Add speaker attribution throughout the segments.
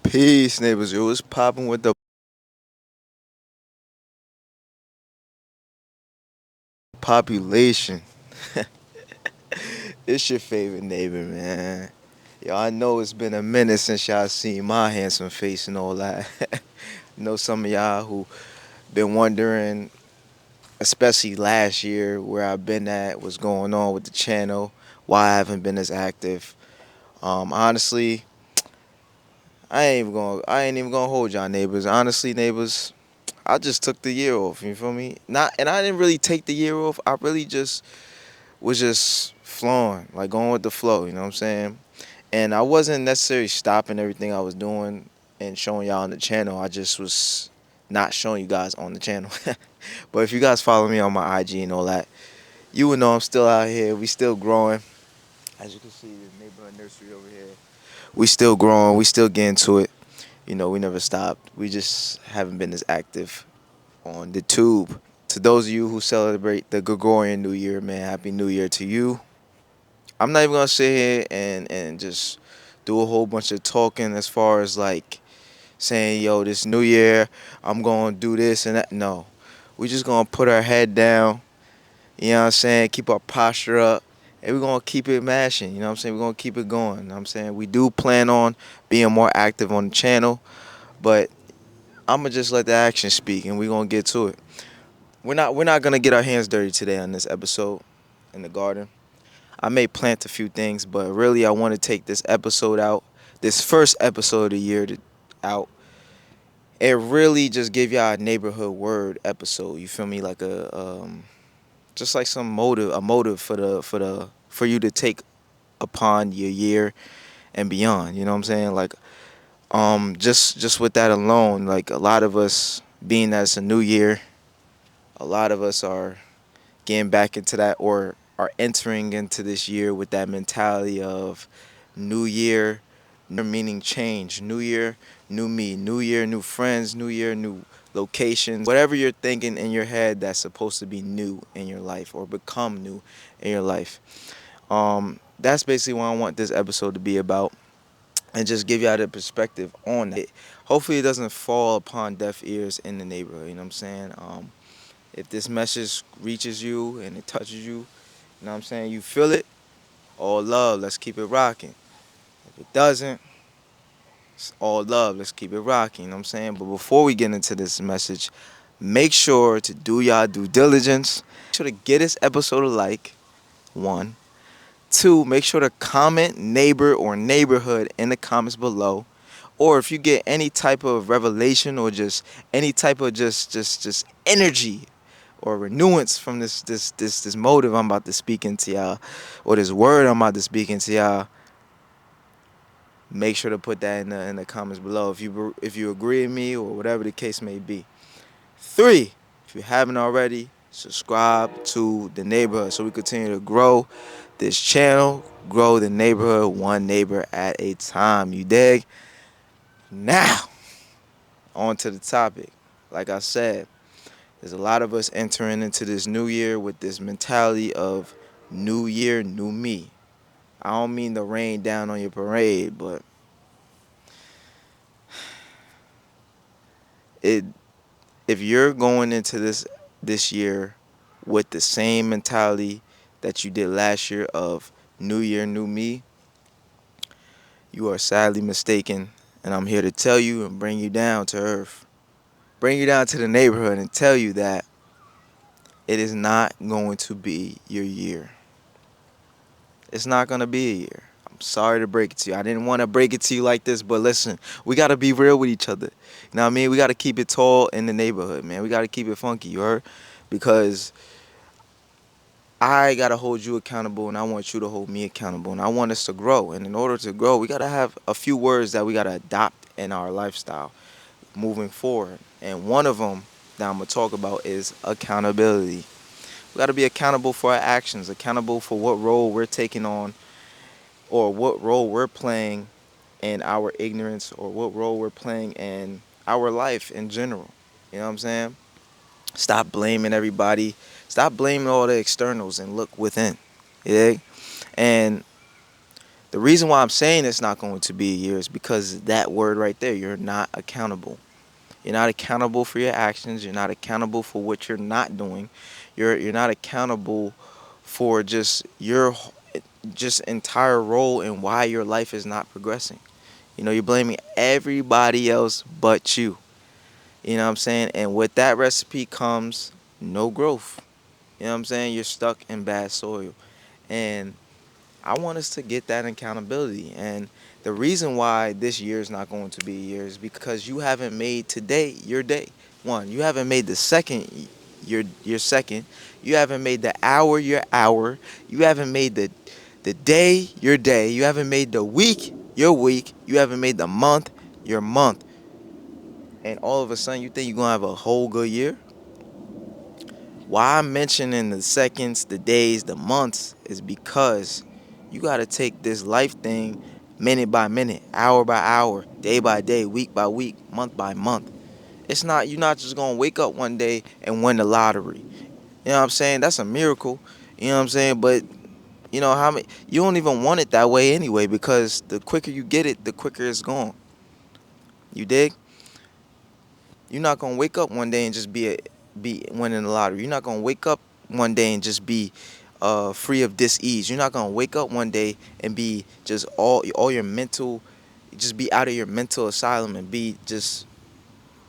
Speaker 1: Peace, neighbors. Yo, what's popping with the population? It's your favorite neighbor, man. Yo, I know it's been a minute since y'all seen my handsome face and all that. Know some of y'all who been wondering, especially last year, where I've been at, what's going on with the channel, why I haven't been as active. Honestly, I ain't even gonna hold y'all neighbors. Honestly, neighbors, I just took the year off. You feel me? Not, and I didn't really take the year off. I really just was just flowing, like going with the flow, you know what I'm saying? And I wasn't necessarily stopping everything I was doing and showing y'all on the channel. I just was not showing you guys on the channel. But if you guys follow me on my IG and all that, you would know I'm still out here. We still growing. As you can see, the neighborhood nursery over here. We still growing. We still getting to it. You know, we never stopped. We just haven't been as active on the tube. To those of you who celebrate the Gregorian New Year, man, Happy New Year to you. I'm not even gonna sit here and just do a whole bunch of talking as far as like saying, yo, this new year I'm gonna do this and that. No. We just gonna put our head down, you know what I'm saying, keep our posture up, and we're gonna keep it mashing, you know what I'm saying? We're gonna keep it going. You know what I'm saying? We do plan on being more active on the channel, but I'ma just let the action speak and we're gonna get to it. We're not gonna get our hands dirty today on this episode in the garden. I may plant a few things, but really I want to take this episode out, this first episode of the year out, and really just give y'all a neighborhood word episode. You feel me? Like just like some motive, a motive for you to take upon your year and beyond. You know what I'm saying? Like just with that alone, like a lot of us, being that it's a new year, a lot of us are getting back into that or are entering into this year with that mentality of new year, meaning change. New year, new me. New year, new friends. New year, new locations. Whatever you're thinking in your head that's supposed to be new in your life or become new in your life. That's basically what I want this episode to be about and just give y'all the perspective on that. Hopefully it doesn't fall upon deaf ears in the neighborhood, you know what I'm saying? If this message reaches you and it touches you, you know what I'm saying, you feel it, all love, let's keep it rocking. If it doesn't, it's all love, let's keep it rocking, you know what I'm saying? But before we get into this message, make sure to do y'all due diligence. Make sure to get this episode a like, one. Two, make sure to comment neighbor or neighborhood in the comments below. Or if you get any type of revelation or just any type of just energy or renewance from this motive I'm about to speak into y'all, or this word I'm about to speak into y'all, make sure to put that in the comments below if you agree with me or whatever the case may be. Three, if you haven't already, subscribe to the neighborhood so we continue to grow this channel, grow the neighborhood one neighbor at a time. You dig? Now, on to the topic. Like I said, there's a lot of us entering into this new year with this mentality of new year, new me. I don't mean to rain down on your parade, but it if you're going into this year with the same mentality that you did last year of new year, new me, you are sadly mistaken. And I'm here to tell you and bring you down to earth, bring you down to the neighborhood and tell you that it is not going to be your year. It's not going to be a year. I'm sorry to break it to you. I didn't want to break it to you like this, but listen, we got to be real with each other. You know what I mean? We got to keep it tall in the neighborhood, man. We got to keep it funky, you heard? Because I got to hold you accountable and I want you to hold me accountable. And I want us to grow. And in order to grow, we got to have a few words that we got to adopt in our lifestyle moving forward. And one of them that I'm going to talk about is accountability. We got to be accountable for our actions, accountable for what role we're taking on or what role we're playing in our ignorance or what role we're playing in our life in general. You know what I'm saying? Stop blaming everybody. Stop blaming all the externals and look within. Yeah. And The reason why I'm saying it's not going to be a year is because that word right there, you're not accountable. You're not accountable for your actions. You're not accountable for what you're not doing. You're not accountable for just your just entire role and why your life is not progressing. You know, you're blaming everybody else but you. You know what I'm saying? And with that recipe comes no growth. You know what I'm saying? You're stuck in bad soil. And I want us to get that accountability. And the reason why this year is not going to be a year is because you haven't made today your day. One, you haven't made the second your second. You haven't made the hour your hour. You haven't made the day your day. You haven't made the week your week. You haven't made the month your month. And all of a sudden you think you're gonna have a whole good year? Why I'm mentioning the seconds, the days, the months is because you got to take this life thing minute by minute, hour by hour, day by day, week by week, month by month. It's not you're not just going to wake up one day and win the lottery. You know what I'm saying? That's a miracle. You know what I'm saying? But you know how many you don't even want it that way anyway because the quicker you get it, the quicker it's gone. You dig? You're not gonna wake up one day and just be winning the lottery. You're not gonna wake up one day and just be free of dis-ease. You're not gonna wake up one day and be just all your mental, just be out of your mental asylum and be just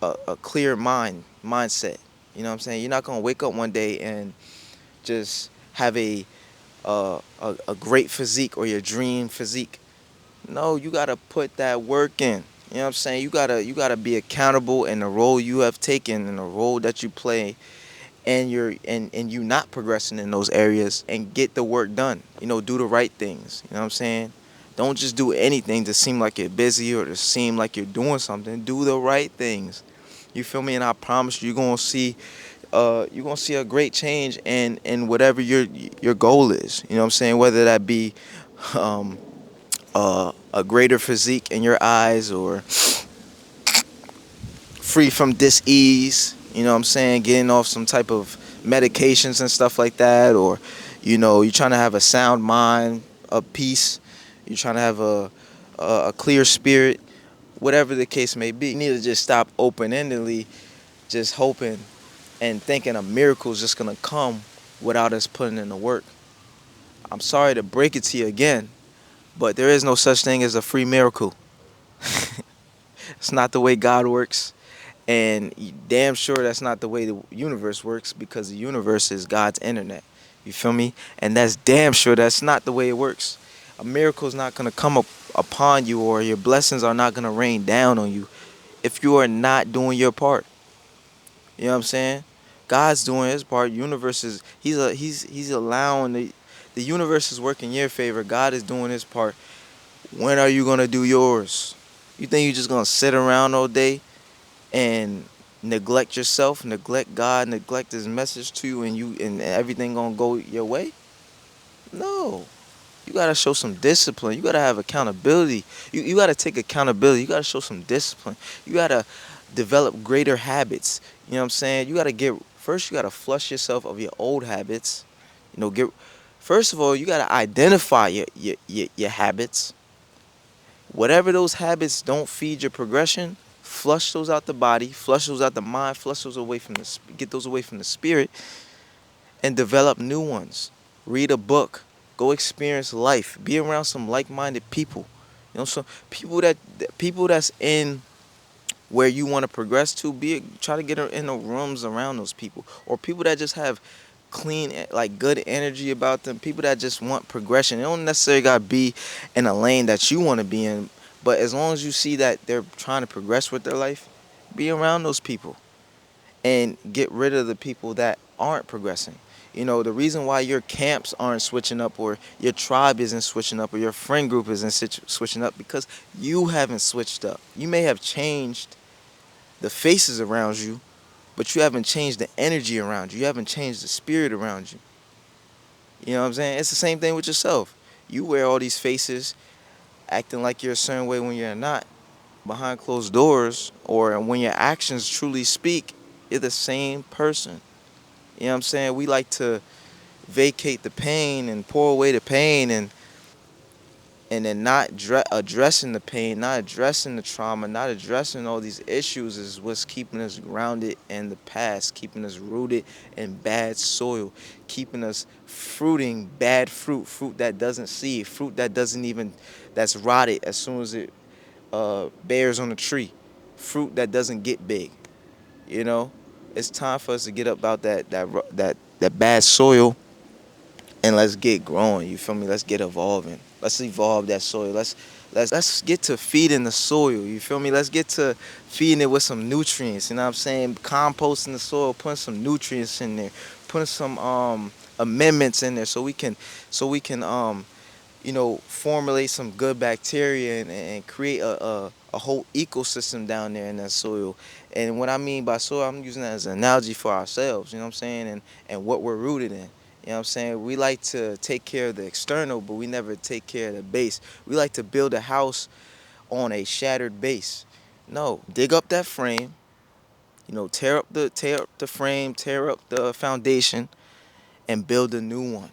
Speaker 1: a clear mindset. You know what I'm saying? You're not gonna wake up one day and just have a great physique or your dream physique. No, you gotta put that work in. You know what I'm saying? You gotta be accountable in the role you have taken and the role that you play and and you not progressing in those areas and get the work done. You know, do the right things. You know what I'm saying? Don't just do anything to seem like you're busy or to seem like you're doing something. Do the right things. You feel me? And I promise you, you're gonna see a great change in whatever your goal is. You know what I'm saying? Whether that be um, a greater physique in your eyes or free from dis-ease, you know what I'm saying, getting off some type of medications and stuff like that, or you know, you're trying to have a sound mind, a peace, you're trying to have a clear spirit, whatever the case may be. You need to just stop open-endedly just hoping and thinking a miracle is just gonna come without us putting in the work. I'm sorry to break it to you again, but there is no such thing as a free miracle. It's not the way God works. And damn sure that's not the way the universe works because the universe is God's internet. You feel me? And that's damn sure that's not the way it works. A miracle is not going to come upon you or your blessings are not going to rain down on you if you are not doing your part. You know what I'm saying? God's doing his part. Universe is he's allowing the universe is working in your favor. God is doing his part. When are you going to do yours? You think you're just going to sit around all day and neglect yourself, neglect God, neglect his message to you and everything gonna go your way? No. You gotta show some discipline. You gotta have accountability. You gotta take accountability. You gotta show some discipline. You gotta develop greater habits. You know what I'm saying? You gotta get first you gotta flush yourself of your old habits. You know, get first of all, you gotta identify your habits. Whatever those habits don't feed your progression, flush those out the body, flush those out the mind, flush those away from get those away from the spirit, and develop new ones. Read a book, go experience life, be around some like-minded people. You know, so people that's in where you want to progress to, try to get in the rooms around those people, or people that just have clean, like good energy about them. People that just want progression. They don't necessarily gotta be in a lane that you want to be in, but as long as you see that they're trying to progress with their life, be around those people and get rid of the people that aren't progressing. You know, the reason why your camps aren't switching up or your tribe isn't switching up or your friend group isn't switching up because you haven't switched up. You may have changed the faces around you, but you haven't changed the energy around you. You haven't changed the spirit around you. You know what I'm saying? It's the same thing with yourself. You wear all these faces, acting like you're a certain way when you're not. Behind closed doors, or when your actions truly speak, you're the same person. You know what I'm saying? We like to vacate the pain and pour away the pain, and, and then not addressing the pain, not addressing the trauma, not addressing all these issues is what's keeping us grounded in the past, keeping us rooted in bad soil, keeping us fruiting bad fruit, fruit that doesn't seed, fruit that doesn't even, that's rotted as soon as it bears on the tree, fruit that doesn't get big. You know, it's time for us to get up out that bad soil and let's get growing. You feel me? Let's get evolving. Let's evolve that soil. Let's get to feeding the soil. You feel me? Let's get to feeding it with some nutrients. You know what I'm saying? Composting the soil, putting some nutrients in there, putting some amendments in there so we can formulate some good bacteria and create a whole ecosystem down there in that soil. And what I mean by soil, I'm using that as an analogy for ourselves, you know what I'm saying? And what we're rooted in. You know what I'm saying? We like to take care of the external, but we never take care of the base. We like to build a house on a shattered base. No, dig up that frame, tear up the frame, tear up the foundation, and build a new one,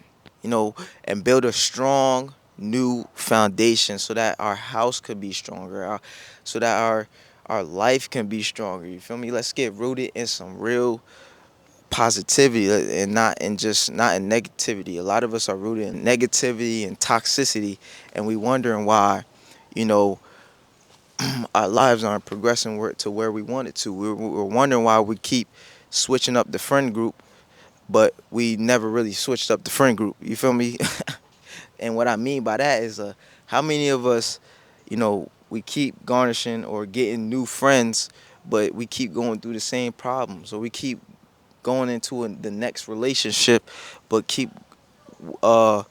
Speaker 1: and build a strong new foundation so that our house could be stronger, so that our life can be stronger. You feel me? Let's get rooted in some real positivity and not in negativity. A lot of us are rooted in negativity and toxicity, and we wondering why, you know, our lives aren't progressing to where we want it to. We're wondering why we keep switching up the friend group, but we never really switched up the friend group. You feel me? And what I mean by that is, how many of us, we keep garnishing or getting new friends, but we keep going through the same problems, or we keep going into the next relationship, but keep uh,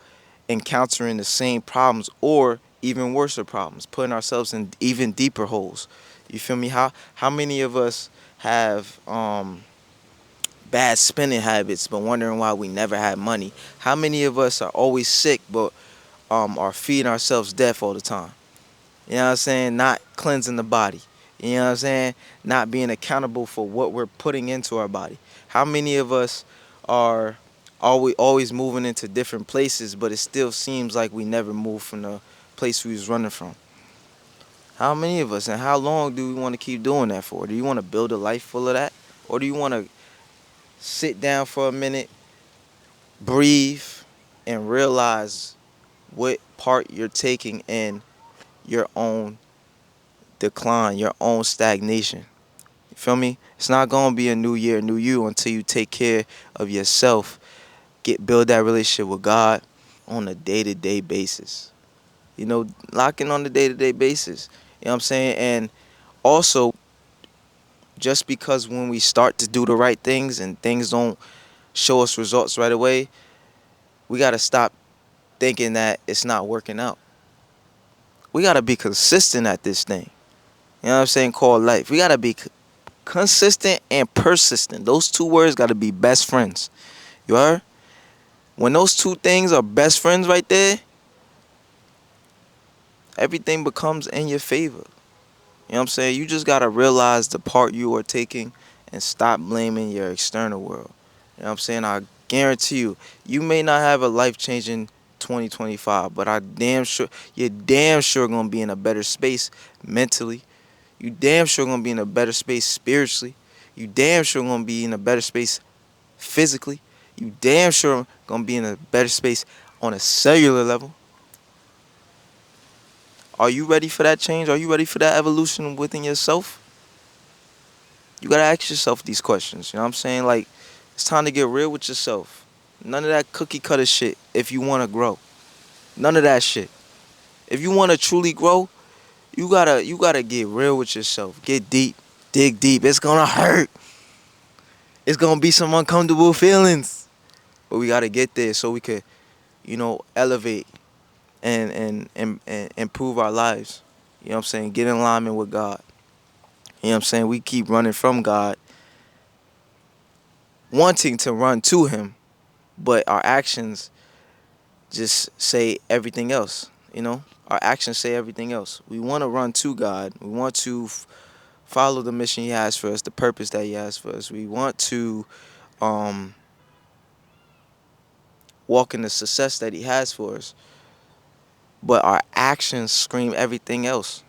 Speaker 1: encountering the same problems or even worse problems, putting ourselves in even deeper holes. You feel me? How many of us have bad spending habits, but wondering why we never had money? How many of us are always sick, but are feeding ourselves death all the time? You know what I'm saying? Not cleansing the body. You know what I'm saying? Not being accountable for what we're putting into our body. How many of us are always moving into different places, but it still seems like we never move from the place we was running from? How many of us, and how long do we want to keep doing that for? Do you want to build a life full of that? Or do you want to sit down for a minute, breathe, and realize what part you're taking in your own decline, your own stagnation? You feel me? It's not gonna be a new year, new you until you take care of yourself. Build that relationship with God on a day-to-day basis. Lock in on the day-to-day basis. You know what I'm saying? And also, just because when we start to do the right things and things don't show us results right away, we gotta stop thinking that it's not working out. We gotta be consistent at this thing. You know what I'm saying? Called life. We gotta be consistent and persistent. Those two words gotta be best friends. You heard? When those two things are best friends right there, everything becomes in your favor. You know what I'm saying? You just gotta realize the part you are taking and stop blaming your external world. You know what I'm saying? I guarantee you, you may not have a life changing 2025, but you're damn sure gonna be in a better space mentally. You damn sure gonna be in a better space spiritually. You damn sure gonna be in a better space physically. You damn sure gonna be in a better space on a cellular level. Are you ready for that change? Are you ready for that evolution within yourself? You gotta ask yourself these questions. You know what I'm saying? Like, it's time to get real with yourself. None of that cookie cutter shit if you wanna grow. None of that shit. If you wanna truly grow, you gotta get real with yourself. Get deep. Dig deep. It's gonna hurt. It's gonna be some uncomfortable feelings. But we gotta get there so we could, elevate and improve our lives. You know what I'm saying? Get in alignment with God. You know what I'm saying? We keep running from God, wanting to run to Him, but our actions just say everything else. Our actions say everything else. We want to run to God. We want to follow the mission He has for us, the purpose that He has for us. We want to um, walk in the success that He has for us. but our actions scream everything else.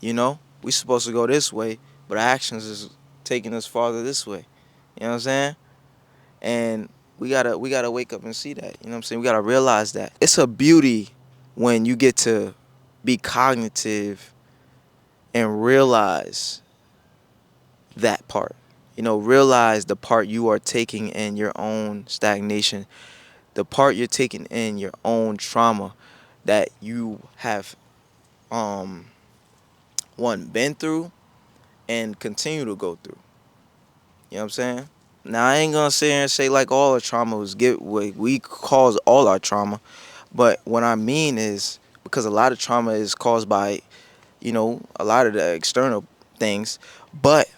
Speaker 1: You know, we supposed to go this way, but our actions is taking us farther this way. You know what I'm saying? And we gotta wake up and see that. You know what I'm saying? We gotta realize that it's a beauty when you get to be cognitive and realize that part. You know, realize the part you are taking in your own stagnation, the part you're taking in your own trauma that you have um one been through and continue to go through. You know what I'm saying? Now I ain't gonna sit here and say like all our trauma was we cause all our trauma, but what I mean is because a lot of trauma is caused by, you know, a lot of the external things, but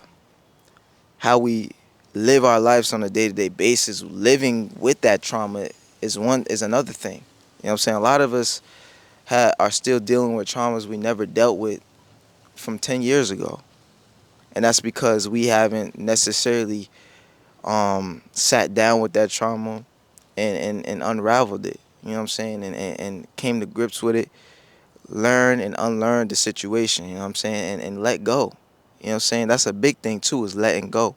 Speaker 1: how we live our lives on a day-to-day basis, living with that trauma is another thing. You know what I'm saying? A lot of us are still dealing with traumas we never dealt with from 10 years ago. And that's because we haven't necessarily sat down with that trauma and unraveled it. You know what I'm saying? And came to grips with it, learn and unlearn the situation. You know what I'm saying? And let go. You know what I'm saying? That's a big thing too, is letting go.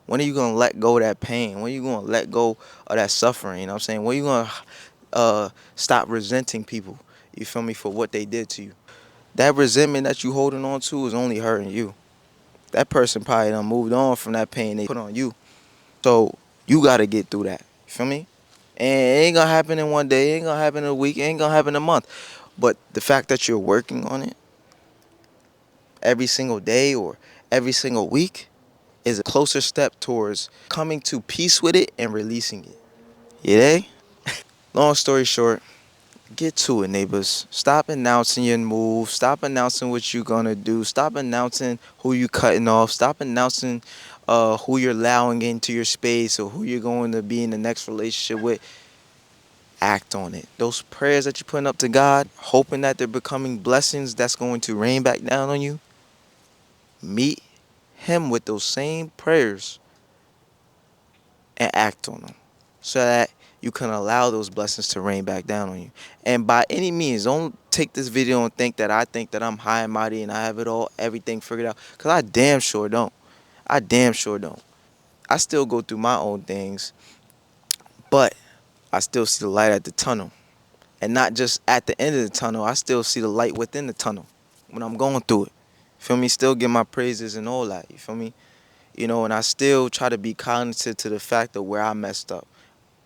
Speaker 1: When are you gonna let go of that pain? When are you gonna let go of that suffering? You know what I'm saying? When are you gonna stop resenting people? You feel me, for what they did to you? That resentment that you holding on to is only hurting you. That person probably done moved on from that pain they put on you. So you gotta get through that. You feel me? And it ain't gonna happen in one day. It ain't gonna happen in a week. It ain't gonna happen in a month. But the fact that you're working on it every single day or every single week is a closer step towards coming to peace with it and releasing it. You dig? Long story short, get to it, neighbors. Stop announcing your move. Stop announcing what you're gonna do. Stop announcing who you cutting off. Stop announcing who you're allowing into your space or who you're going to be in the next relationship with. Act on it. Those prayers that you're putting up to God, hoping that they're becoming blessings that's going to rain back down on you, meet Him with those same prayers and act on them so that you can allow those blessings to rain back down on you. And by any means, don't take this video and think that I'm high and mighty and I have it all, everything figured out. Because I damn sure don't. I damn sure don't. I still go through my own things, but I still see the light at the tunnel. And not just at the end of the tunnel, I still see the light within the tunnel when I'm going through it. Feel me? Still give my praises and all that. You feel me? You know, and I still try to be cognizant to the fact of where I messed up,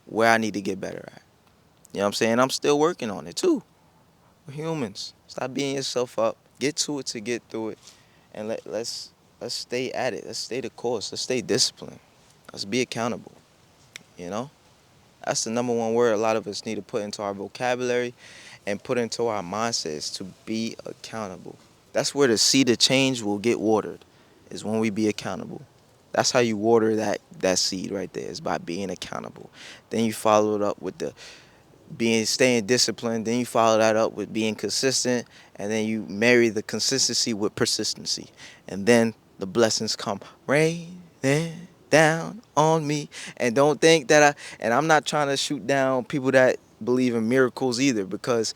Speaker 1: where I need to get better at. You know what I'm saying? I'm still working on it too. We're humans. Stop beating yourself up. Get to it to get through it. And let's stay at it. Let's stay the course. Let's stay disciplined. Let's be accountable. You know? That's the number one word a lot of us need to put into our vocabulary and put into our mindsets, to be accountable. That's where the seed of change will get watered, is when we be accountable. That's how you water that seed right there, is by being accountable. Then you follow it up with the staying disciplined. Then you follow that up with being consistent, and then you marry the consistency with persistency, and then the blessings come raining down on me. And don't think that I'm not trying to shoot down people that believe in miracles either, because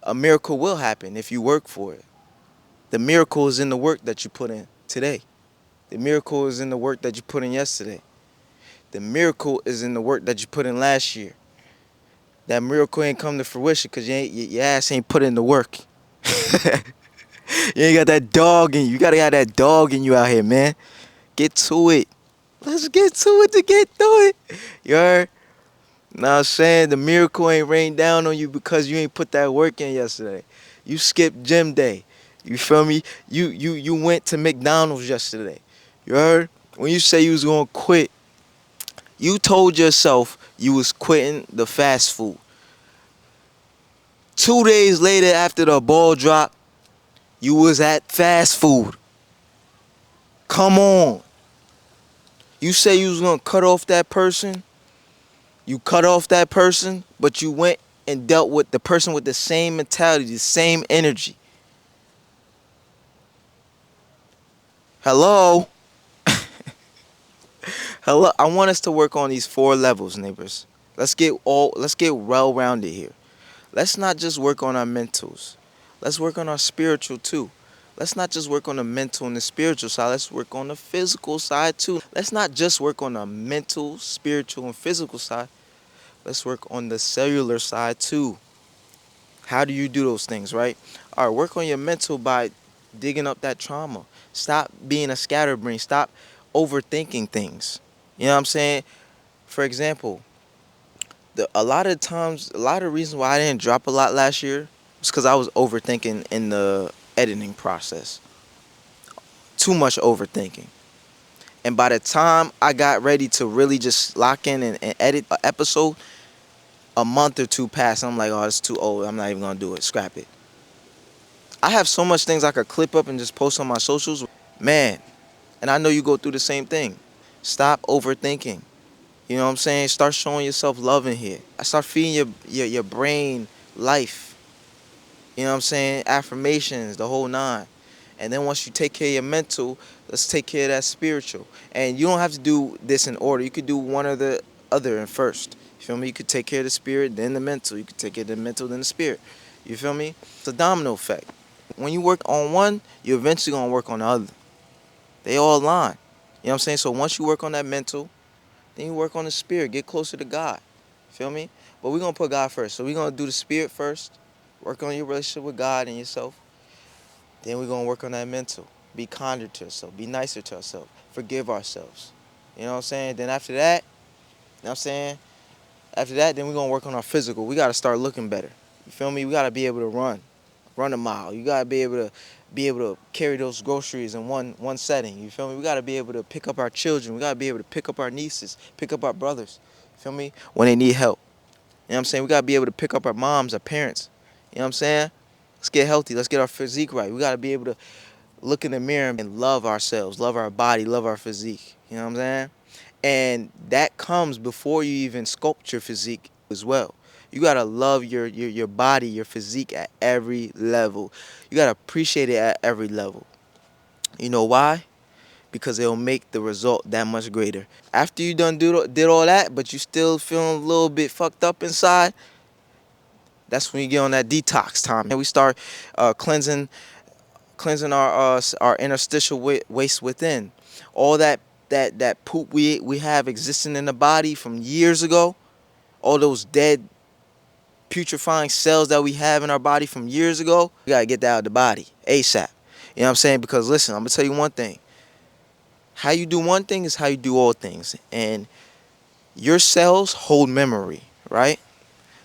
Speaker 1: a miracle will happen if you work for it. The miracle is in the work that you put in today. The miracle is in the work that you put in yesterday. The miracle is in the work that you put in last year. That miracle ain't come to fruition because your ass ain't put in the work. You ain't got that dog in you. You gotta have that dog in you out here, man. Get to it. Let's get to it to get through it. You heard? Now I'm saying the miracle ain't rained down on you because you ain't put that work in yesterday. You skipped gym day. You feel me? You went to McDonald's yesterday. You heard? When you say you was gonna quit, you told yourself you was quitting the fast food. 2 days later, after the ball dropped, you was at fast food. Come on. You say you was gonna cut off that person. You cut off that person, but you went and dealt with the person with the same mentality, the same energy. Hello? Hello? I want us to work on these 4 levels, neighbors. Let's get well rounded here. Let's not just work on our mentals. Let's work on our spiritual too. Let's not just work on the mental and the spiritual side. Let's work on the physical side too. Let's not just work on the mental, spiritual, and physical side. Let's work on the cellular side too. How do you do those things, right? All right, work on your mental by digging up that trauma. Stop being a scatterbrain. Stop overthinking things. You know what I'm saying? For example, a lot of times, a lot of reasons why I didn't drop a lot last year was because I was overthinking in the editing process. Too much overthinking. And by the time I got ready to really just lock in and edit an episode, a month or two passed. I'm like, oh, it's too old. I'm not even gonna do it. Scrap it. I have so much things I could clip up and just post on my socials. Man, and I know you go through the same thing. Stop overthinking. You know what I'm saying? Start showing yourself love in here. I start feeding your brain life. You know what I'm saying? Affirmations, the whole nine. And then once you take care of your mental, let's take care of that spiritual. And you don't have to do this in order. You could do one or the other in first. You feel me? You could take care of the spirit, then the mental. You could take care of the mental, then the spirit. You feel me? It's a domino effect. When you work on one, you're eventually going to work on the other. They all align. You know what I'm saying? So once you work on that mental, then you work on the spirit. Get closer to God. Feel me? But we're going to put God first. So we're going to do the spirit first. Work on your relationship with God and yourself. Then we're going to work on that mental. Be kinder to ourselves. Be nicer to ourselves. Forgive ourselves. You know what I'm saying? Then after that, you know what I'm saying? After that, then we're going to work on our physical. We got to start looking better. You feel me? We got to be able to run a mile. You got to be able to carry those groceries in one setting. You feel me? We got to be able to pick up our children. We got to be able to pick up our nieces, pick up our brothers. You feel me? When they need help. You know what I'm saying? We got to be able to pick up our moms, our parents. You know what I'm saying? Let's get healthy. Let's get our physique right. We got to be able to look in the mirror and love ourselves, love our body, love our physique. You know what I'm saying? And that comes before you even sculpt your physique as well. You gotta love your body, your physique at every level. You gotta appreciate it at every level. You know why? Because it'll make the result that much greater. After you did all that, but you still feeling a little bit fucked up inside, that's when you get on that detox time. And we start cleansing our interstitial waste within. All that poop we have existing in the body from years ago, all those dead putrefying cells that we have in our body from years ago, we gotta get that out of the body ASAP. You know what I'm saying? Because listen, I'm gonna tell you one thing. How you do one thing is how you do all things. And your cells hold memory, right?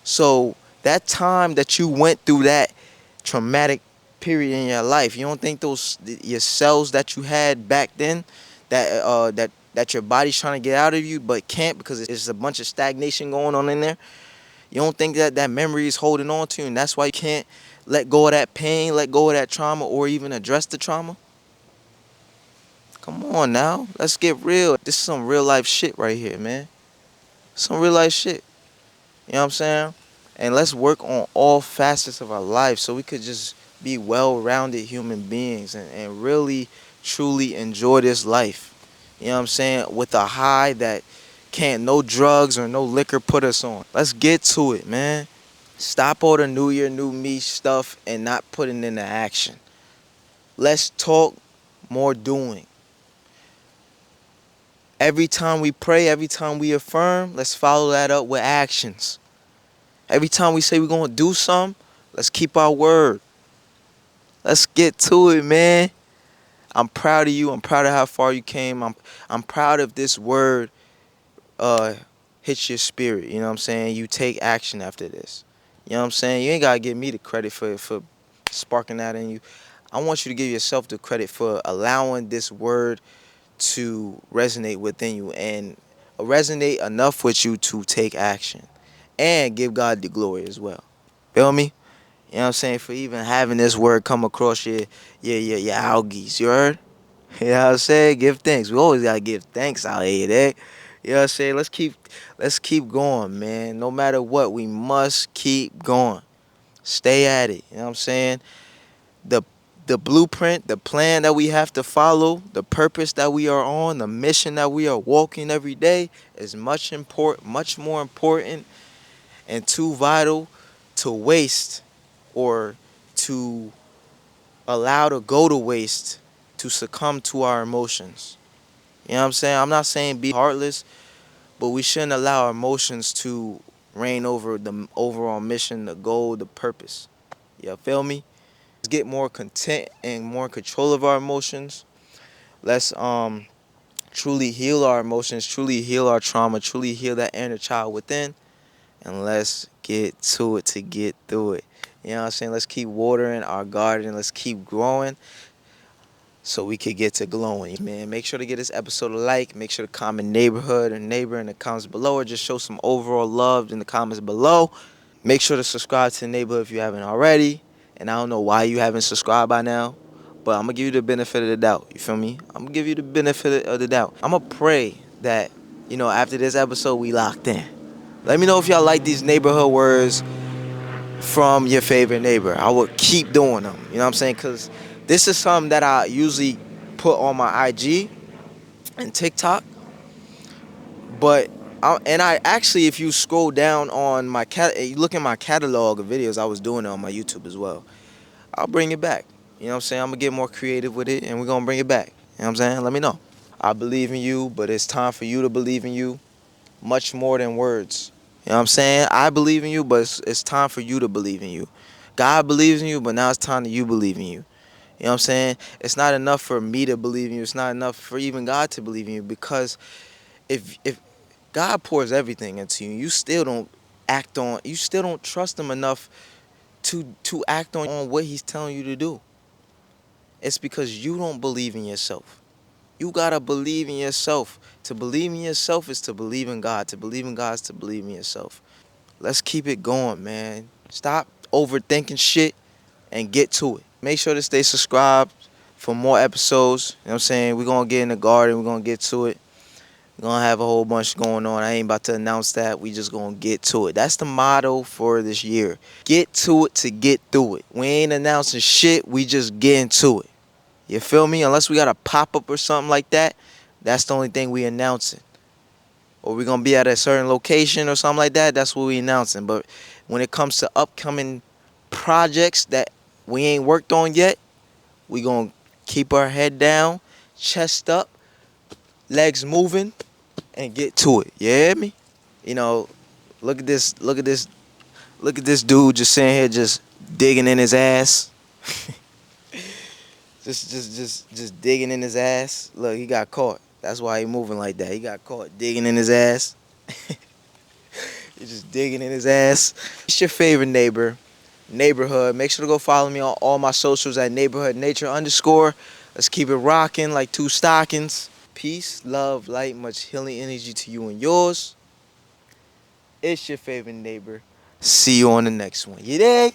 Speaker 1: So that time that you went through that traumatic period in your life, you don't think those your cells that you had back then that your body's trying to get out of you but can't because it's a bunch of stagnation going on in there. You don't think that memory is holding on to you, and that's why you can't let go of that pain, let go of that trauma, or even address the trauma? Come on now, let's get real. This is some real life shit right here, man. Some real life shit. You know what I'm saying? And let's work on all facets of our life so we could just be well-rounded human beings and really, truly enjoy this life. You know what I'm saying? With a high that can't no drugs or no liquor put us on. Let's get to it, man. Stop all the new year, new me stuff and not putting into action. Let's talk, more doing. Every time we pray, every time we affirm, let's follow that up with actions. Every time we say we're going to do something, let's keep our word. Let's get to it, man. I'm proud of you. I'm proud of how far you came. I'm proud of this word hits your spirit. You know what I'm saying? You take action after this. You know what I'm saying? You ain't got to give me the credit for sparking that in you. I want you to give yourself the credit for allowing this word to resonate within you and resonate enough with you to take action and give God the glory as well. Feel me? You know what I'm saying? For even having this word come across your algaes. You heard? You know what I'm saying? Give thanks. We always gotta give thanks out here, eh? You know what I'm saying? Let's keep going, man. No matter what, we must keep going. Stay at it. You know what I'm saying? The the blueprint, the plan that we have to follow, the purpose that we are on, the mission that we are walking every day is much more important and too vital to waste or to allow to go to waste, to succumb to our emotions. You know what I'm saying? I'm not saying be heartless, but we shouldn't allow our emotions to reign over the overall mission, the goal, the purpose. You feel me? Let's get more content and more control of our emotions. Let's truly heal our emotions, truly heal our trauma, truly heal that inner child within, and let's get to it to get through it. You know what I'm saying? Let's keep watering our garden. Let's keep growing so we could get to glowing. Man, make sure to give this episode a like. Make sure to comment neighborhood or neighbor in the comments below, or just show some overall love in the comments below. Make sure to subscribe to the neighborhood if you haven't already. And I don't know why you haven't subscribed by now, but I'm gonna give you the benefit of the doubt. You feel me? I'm gonna give you the benefit of the doubt. I'm gonna pray that, after this episode we locked in. Let me know if y'all like these neighborhood words from your favorite neighbor. I will keep doing them. You know what I'm saying? Because this is something that I usually put on my IG and TikTok. But I actually, if you scroll down on my you look at my catalog of videos, I was doing it on my YouTube as well. I'll bring it back. You know what I'm saying? I'm gonna get more creative with it, and we're gonna bring it back. You know what I'm saying? Let me know. I believe in you, but it's time for you to believe in you, much more than words. You know what I'm saying? I believe in you, but it's time for you to believe in you. God believes in you, but now it's time that you believe in you. You know what I'm saying? It's not enough for me to believe in you. It's not enough for even God to believe in you, because if God pours everything into you, you still don't trust him enough to act on what he's telling you to do. It's because you don't believe in yourself. You gotta believe in yourself. To believe in yourself is to believe in God. To believe in God is to believe in yourself. Let's keep it going, man. Stop overthinking shit and get to it. Make sure to stay subscribed for more episodes. You know what I'm saying? We're gonna get in the garden, we're gonna get to it. We're gonna have a whole bunch going on. I ain't about to announce that. We just gonna get to it. That's the motto for this year. Get to it to get through it. We ain't announcing shit, we just getting to it. You feel me? Unless we got a pop-up or something like that, that's the only thing we announcing. Or we're gonna be at a certain location or something like that, that's what we announcing. But when it comes to upcoming projects that we ain't worked on yet, we gonna keep our head down, chest up, legs moving, and get to it. You hear me? You know, look at this, look at this dude just sitting here just digging in his ass. just digging in his ass. Look, he got caught. That's why he moving like that. He got caught digging in his ass. He's just digging in his ass. It's your favorite neighborhood. Make sure to go follow me on all my socials at neighborhood nature _. Let's keep it rocking like two stockings. Peace, love, light, much healing energy to you and yours. It's your favorite neighbor. See you on the next one. You dig?